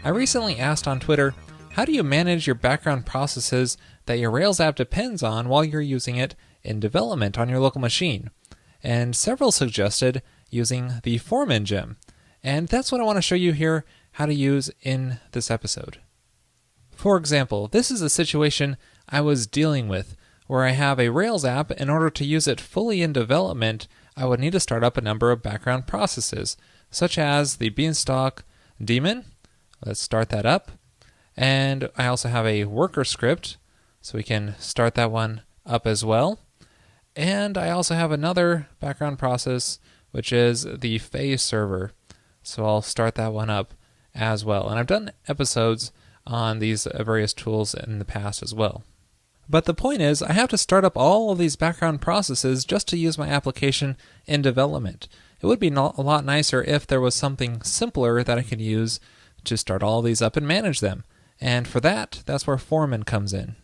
I recently asked on Twitter, how do you manage your background processes that your Rails app depends on while you're using it in development on your local machine? And several suggested using the Foreman gem. And that's what I want to show you here how to use in this episode. For example, this is a situation I was dealing with where I have a Rails app. In order to use it fully in development, I would need to start up a number of background processes, such as the Beanstalk daemon. Let's start that up. And I also have a worker script, so we can start that one up as well. And I also have another background process, which is the Fay server. So I'll start that one up as well. And I've done episodes on these various tools in the past as well. But the point is, I have to start up all of these background processes just to use my application in development. It would be a lot nicer if there was something simpler that I could use to start all these up and manage them. And for that, that's where Foreman comes in.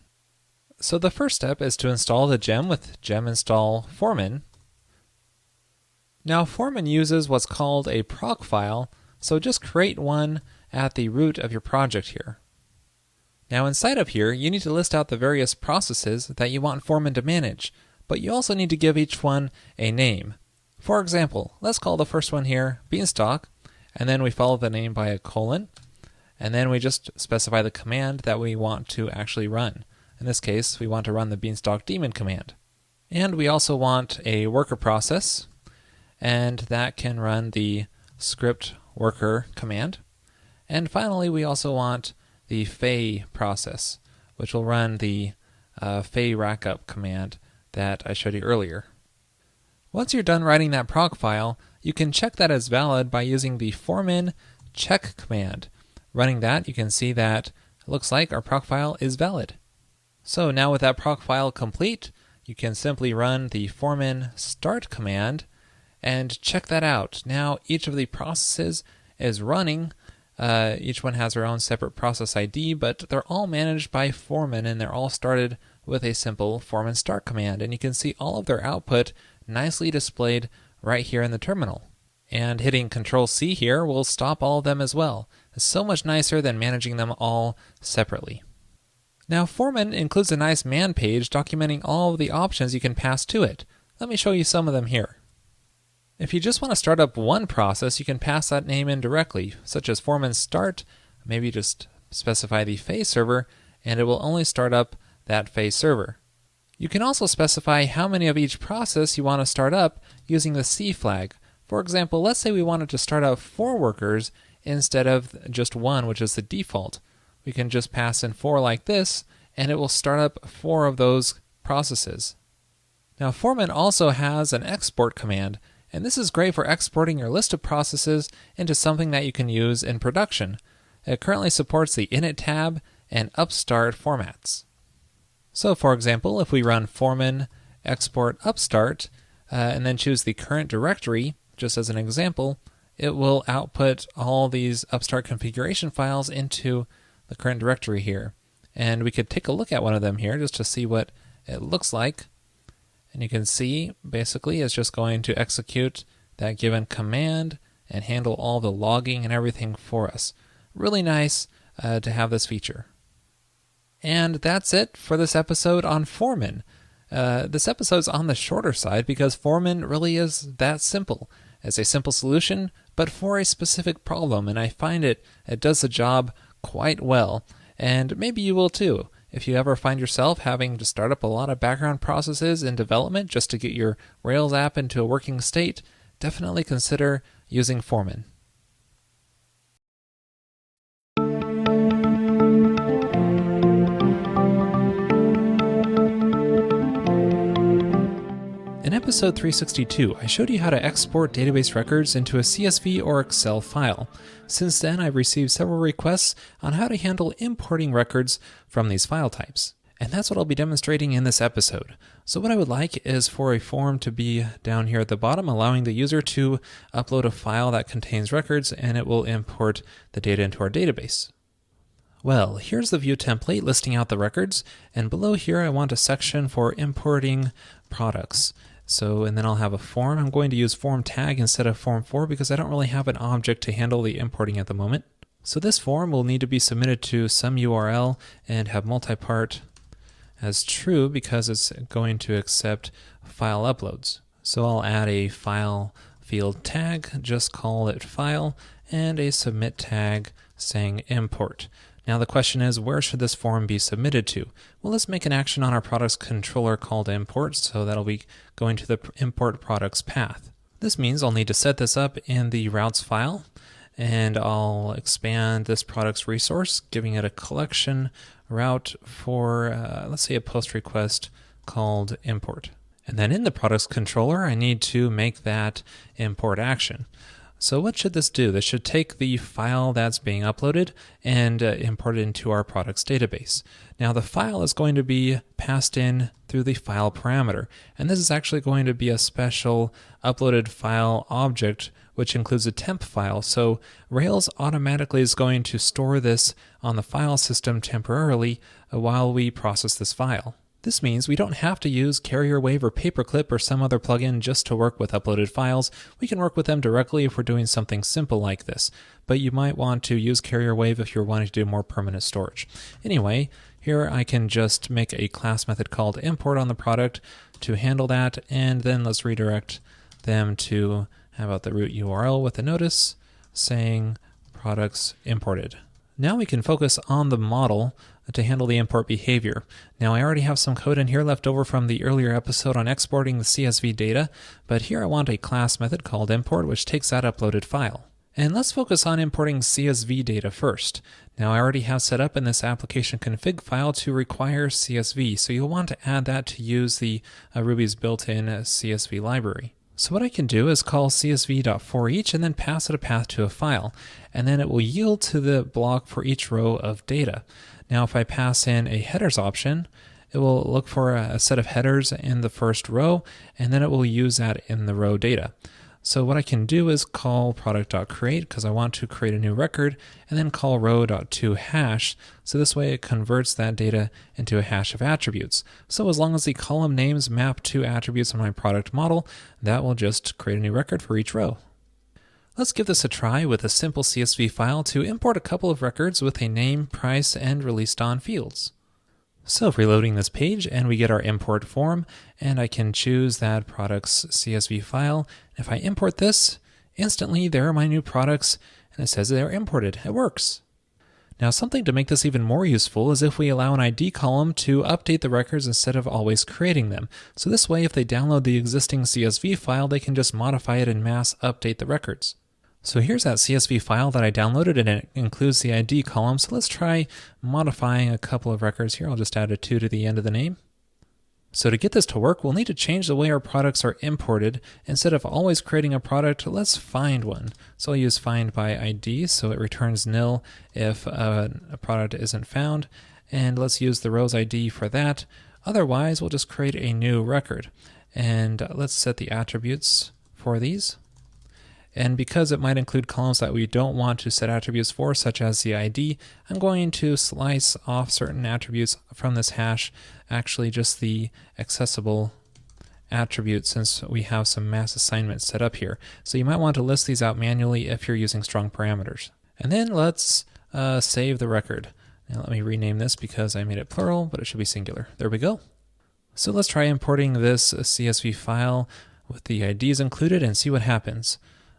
So the first step is to install the gem with gem install Foreman. Now Foreman uses what's called a proc file, so just create one at the root of your project here. Now inside of here, you need to list out the various processes that you want Foreman to manage, but you also need to give each one a name. For example, let's call the first one here Beanstalk, and then we follow the name by a colon, and then we just specify the command that we want to actually run. In this case, we want to run the Beanstalk daemon command. And we also want a worker process, and that can run the script worker command. And finally, we also want the Fay process, which will run the Fay rackup command that I showed you earlier. Once you're done writing that proc file, you can check that as valid by using the Foreman check command. Running that, you can see that it looks like our proc file is valid. So now with that proc file complete, you can simply run the Foreman start command and check that out. Now each of the processes is running. Each one has their own separate process ID, but they're all managed by Foreman, and they're all started with a simple Foreman start command. And you can see all of their output nicely displayed right here in the terminal. And hitting Control-C here will stop all of them as well. It's so much nicer than managing them all separately. Now Foreman includes a nice man page documenting all of the options you can pass to it. Let me show you some of them here. If you just want to start up one process, you can pass that name in directly, such as Foreman start. Maybe just specify the Fay server, and it will only start up that Fay server. You can also specify how many of each process you want to start up using the C flag. For example, let's say we wanted to start up 4 workers instead of just 1, which is the default. We can just pass in 4 like this, and it will start up 4 of those processes. Now Foreman also has an export command, and this is great for exporting your list of processes into something that you can use in production. It currently supports the init tab and upstart formats. So for example, if we run Foreman export upstart and then choose the current directory, just as an example, it will output all these upstart configuration files into the current directory here. And we could take a look at one of them here just to see what it looks like. And you can see basically it's just going to execute that given command and handle all the logging and everything for us. Really nice to have this feature. And that's it for this episode on Foreman. This episode's on the shorter side because Foreman really is that simple. It's a simple solution, but for a specific problem, and I find it does the job quite well. And maybe you will too. If you ever find yourself having to start up a lot of background processes in development just to get your Rails app into a working state, definitely consider using Foreman. In episode 362, I showed you how to export database records into a CSV or Excel file. Since then, I've received several requests on how to handle importing records from these file types. And that's what I'll be demonstrating in this episode. So what I would like is for a form to be down here at the bottom, allowing the user to upload a file that contains records, and it will import the data into our database. Well, here's the view template listing out the records, and below here I want a section for importing products. And then I'll have a form. I'm going to use form tag instead of form 4 because I don't really have an object to handle the importing at the moment. So this form will need to be submitted to some URL and have multipart as true because it's going to accept file uploads. So I'll add a file field tag, just call it file, and a submit tag saying import. Now the question is, where should this form be submitted to? Well, let's make an action on our products controller called import, so that'll be going to the import products path. This means I'll need to set this up in the routes file, and I'll expand this products resource, giving it a collection route for, let's say, a post request called import. And then in the products controller, I need to make that import action. So what should this do? This should take the file that's being uploaded and import it into our products database. Now the file is going to be passed in through the file parameter, and this is actually going to be a special uploaded file object which includes a temp file. So Rails automatically is going to store this on the file system temporarily while we process this file. This means we don't have to use Carrier Wave or Paperclip or some other plugin just to work with uploaded files. We can work with them directly if we're doing something simple like this. But you might want to use Carrier Wave if you're wanting to do more permanent storage. Anyway, here I can just make a class method called import on the product to handle that, and then let's redirect them to, how about the root URL with a notice saying products imported. Now we can focus on the model to handle the import behavior. Now I already have some code in here left over from the earlier episode on exporting the CSV data, but here I want a class method called import which takes that uploaded file. And let's focus on importing CSV data first. Now I already have set up in this application config file to require CSV, so you'll want to add that to use the Ruby's built-in CSV library. So what I can do is call csv.forEach and then pass it a path to a file, and then it will yield to the block for each row of data. Now if I pass in a headers option, it will look for a set of headers in the first row, and then it will use that in the row data. So what I can do is call product.create because I want to create a new record, and then call row.toHash, so this way it converts that data into a hash of attributes. So as long as the column names map to attributes in my product model, that will just create a new record for each row. Let's give this a try with a simple CSV file to import a couple of records with a name, price, and released on fields. So reloading this page, and we get our import form, and I can choose that products CSV file. If I import this, instantly there are my new products, and it says they're imported. It works. Now something to make this even more useful is if we allow an ID column to update the records instead of always creating them. So this way, if they download the existing CSV file, they can just modify it and mass update the records. So here's that CSV file that I downloaded, and it includes the ID column. So let's try modifying a couple of records here. I'll just add a 2 to the end of the name. So to get this to work, we'll need to change the way our products are imported. Instead of always creating a product, let's find one. So I'll use find by ID, so it returns nil if a product isn't found. And let's use the rows ID for that. Otherwise, we'll just create a new record. And let's set the attributes for these. And because it might include columns that we don't want to set attributes for, such as the ID, I'm going to slice off certain attributes from this hash, actually just the accessible attributes, since we have some mass assignments set up here. So you might want to list these out manually if you're using strong parameters. And then let's save the record. Now let me rename this because I made it plural, but it should be singular. There we go. So let's try importing this CSV file with the IDs included and see what happens.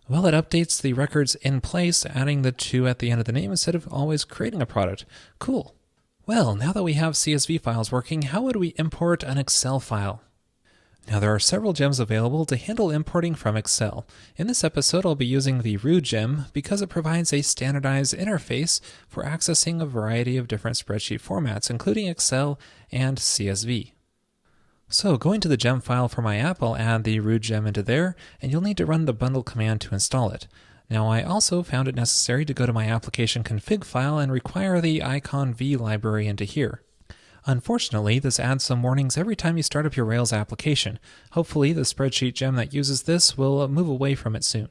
Well, it updates the records in place, adding the 2 at the end of the name instead of always creating a product. Cool. Well, now that we have CSV files working, how would we import an Excel file? Now, there are several gems available to handle importing from Excel. In this episode, I'll be using the Root gem because it provides a standardized interface for accessing a variety of different spreadsheet formats, including Excel and CSV. So going to the gem file for my app, I'll add the root gem into there, and you'll need to run the bundle command to install it. Now I also found it necessary to go to my application config file and require the icon v library into here. Unfortunately, this adds some warnings every time you start up your Rails application. Hopefully the spreadsheet gem that uses this will move away from it soon.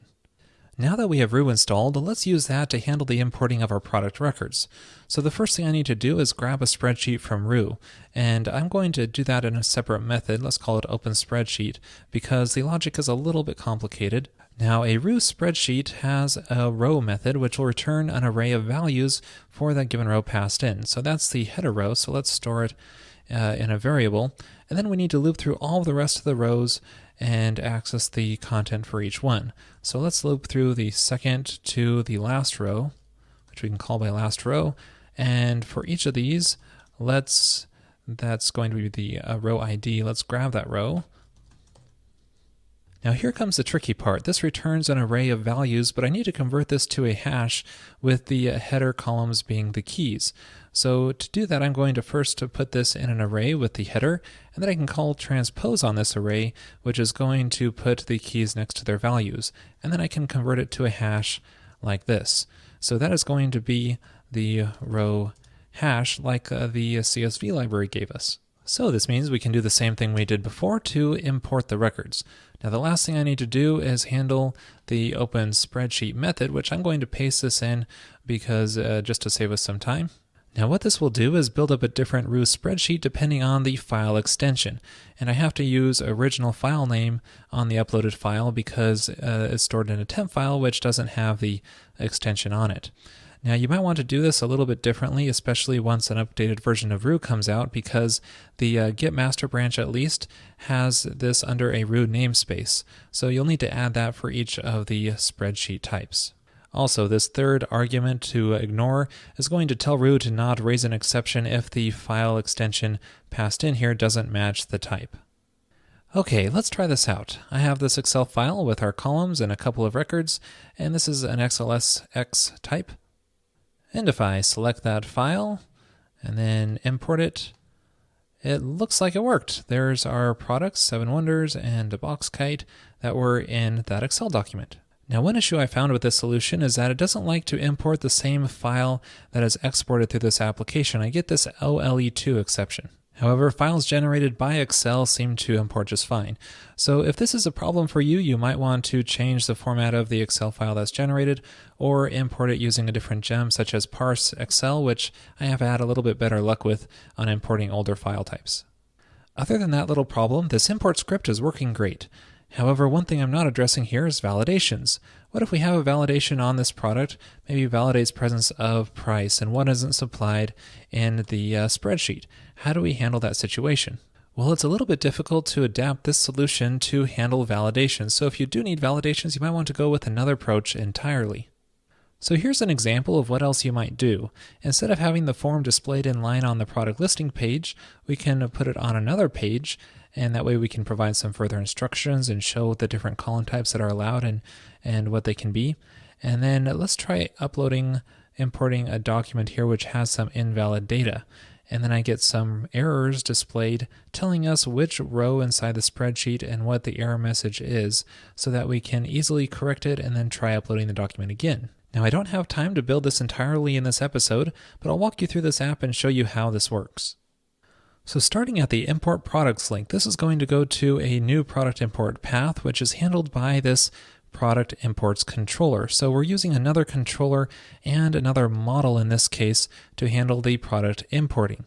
Now that we have roux installed, let's use that to handle the importing of our product records. So the first thing I need to do is grab a spreadsheet from roux, and I'm going to do that in a separate method. Let's call it open spreadsheet, because the logic is a little bit complicated. Now, a roux spreadsheet has a row method which will return an array of values for that given row passed in. So that's the header row, so let's store it in a variable, and then we need to loop through all the rest of the rows and access the content for each one. So let's loop through the second to the last row, which we can call by last row, and for each of these, that's going to be the row ID. Let's grab that row. Now here comes the tricky part. This returns an array of values, but I need to convert this to a hash with the header columns being the keys. So to do that, I'm going to first put this in an array with the header, and then I can call transpose on this array, which is going to put the keys next to their values. And then I can convert it to a hash like this. So that is going to be the row hash like the CSV library gave us. So this means we can do the same thing we did before to import the records. Now the last thing I need to do is handle the open spreadsheet method, which I'm going to paste this in because just to save us some time. Now what this will do is build up a different roux spreadsheet depending on the file extension. And I have to use original file name on the uploaded file because it's stored in a temp file which doesn't have the extension on it. Now you might want to do this a little bit differently, especially once an updated version of roux comes out, because the Git master branch at least has this under a roux namespace. So you'll need to add that for each of the spreadsheet types. Also, this third argument to ignore is going to tell roux to not raise an exception if the file extension passed in here doesn't match the type. Okay, let's try this out. I have this Excel file with our columns and a couple of records, and this is an XLSX type. And if I select that file and then import it, it looks like it worked. There's our products, 7 Wonders and a box kite that were in that Excel document. Now one issue I found with this solution is that it doesn't like to import the same file that is exported through this application. I get this OLE2 exception. However, files generated by Excel seem to import just fine. So if this is a problem for you, you might want to change the format of the Excel file that's generated or import it using a different gem such as parse Excel, which I have had a little bit better luck with on importing older file types. Other than that little problem, this import script is working great. However, one thing I'm not addressing here is validations. What if we have a validation on this product, maybe validates presence of price and what isn't supplied in the spreadsheet? How do we handle that situation? Well, it's a little bit difficult to adapt this solution to handle validations. So if you do need validations, you might want to go with another approach entirely. So here's an example of what else you might do. Instead of having the form displayed in line on the product listing page, we can put it on another page, and that way we can provide some further instructions and show the different column types that are allowed and what they can be. And then let's try importing a document here which has some invalid data. And then I get some errors displayed telling us which row inside the spreadsheet and what the error message is so that we can easily correct it and then try uploading the document again. Now I don't have time to build this entirely in this episode, but I'll walk you through this app and show you how this works. So starting at the import products link, this is going to go to a new product import path, which is handled by this product imports controller. So we're using another controller and another model in this case to handle the product importing.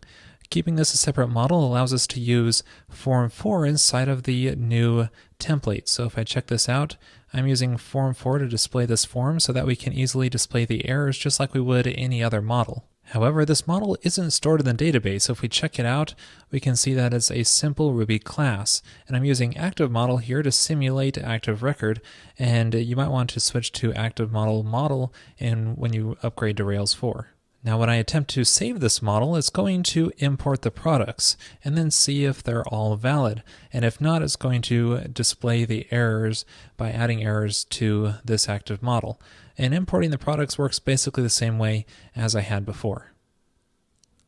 Keeping this a separate model allows us to use Form 4 inside of the new template. So if I check this out, I'm using Form 4 to display this form so that we can easily display the errors just like we would any other model. However, this model isn't stored in the database. So if we check it out, we can see that it's a simple Ruby class. And I'm using ActiveModel here to simulate ActiveRecord, and you might want to switch to ActiveModel model when you upgrade to Rails 4. Now when I attempt to save this model, it's going to import the products and then see if they're all valid. And if not, it's going to display the errors by adding errors to this active model. And importing the products works basically the same way as I had before.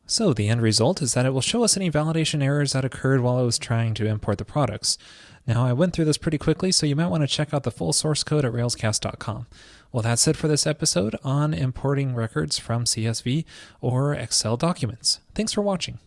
So the end result is that it will show us any validation errors that occurred while I was trying to import the products. Now I went through this pretty quickly, so you might want to check out the full source code at railscast.com. Well, that's it for this episode on importing records from CSV or Excel documents. Thanks for watching.